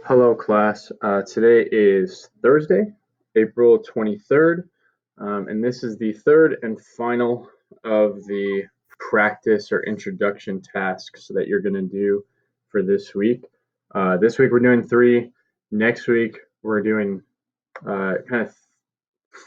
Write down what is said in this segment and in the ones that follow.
Hello, class. Today is Thursday, April 23rd, and this is the third and final of the practice or introduction tasks that you're going to do for this week. This week we're doing 3. Next week we're doing kind of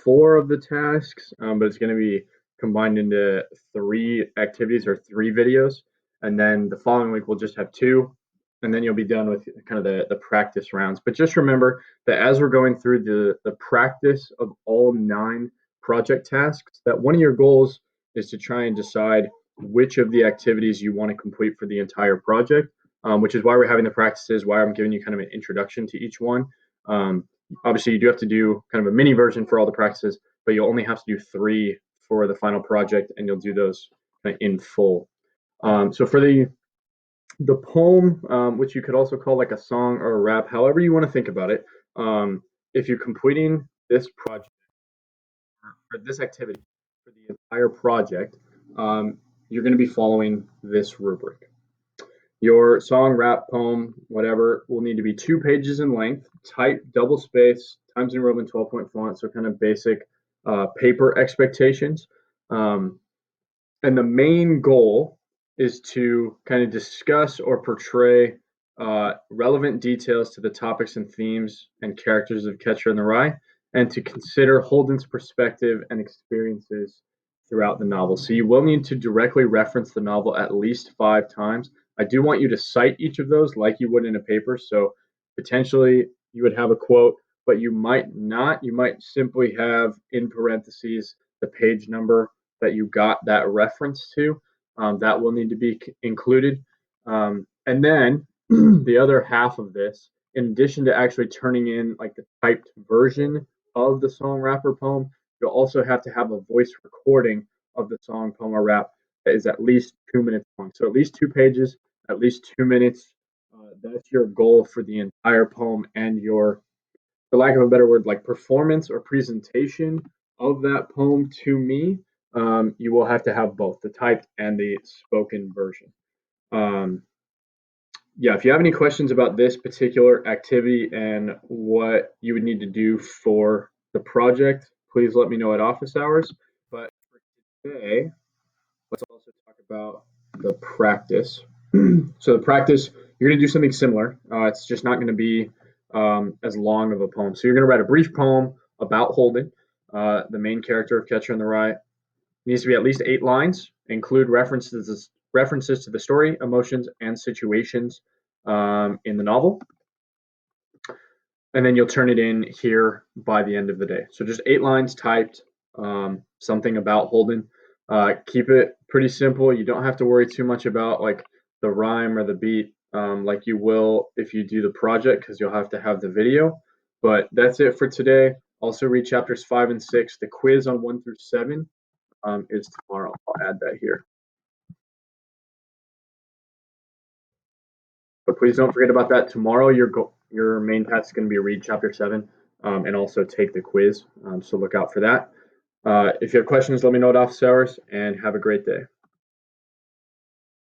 4 of the tasks, but it's going to be combined into 3 activities or 3 videos. And then the following week we'll just have 2, and then you'll be done with kind of the practice rounds. But just remember that as we're going through the practice of all 9 project tasks, that one of your goals is to try and decide which of the activities you want to complete for the entire project, which is why we're having the practices, why I'm giving you kind of an introduction to each one. Obviously, you do have to do kind of a mini version for all the practices, but you'll only have to do 3 for the final project, and you'll do those kind of in full. So for the poem, which you could also call like a song or a rap, however you want to think about it, if you're completing this project or this activity for the entire project, you're going to be following this rubric. Your song, rap, poem, whatever, will need to be 2 pages in length, type, double space, Times New Roman 12-point font, so kind of basic paper expectations. And the main goal is to kind of discuss or portray relevant details to the topics and themes and characters of Catcher in the Rye, and to consider Holden's perspective and experiences throughout the novel. So you will need to directly reference the novel at least 5 times. I do want you to cite each of those like you would in a paper. So potentially you would have a quote, but you might not. You might simply have in parentheses the page number that you got that reference to. That will need to be included. And then the other half of this, in addition to actually turning in like the typed version of the song, rap, or poem, you'll also have to have a voice recording of the song, poem, or rap that is at least 2 minutes long. So at least 2 pages, at least 2 minutes. That's your goal for the entire poem and your, for lack of a better word, like performance or presentation of that poem to me. You will have to have both the typed and the spoken version. Yeah, if you have any questions about this particular activity and what you would need to do for the project, please let me know at office hours. But for today, let's also talk about the practice. So the practice, you're going to do something similar. It's just not going to be as long of a poem. So you're going to write a brief poem about Holden, the main character of Catcher in the Rye. It needs to be at least 8 lines. Include references to the story, emotions, and situations in the novel. And then you'll turn it in here by the end of the day. So just 8 lines typed, something about Holden. Keep it pretty simple. You don't have to worry too much about like the rhyme or the beat like you will if you do the project, because you'll have to have the video. But that's it for today. Also read chapters 5 and 6. The quiz on 1 through 7 is tomorrow. I'll add that here. But please don't forget about that. Tomorrow, your main task is going to be read chapter 7 and also take the quiz. So look out for that. If you have questions, let me know at office hours, and have a great day.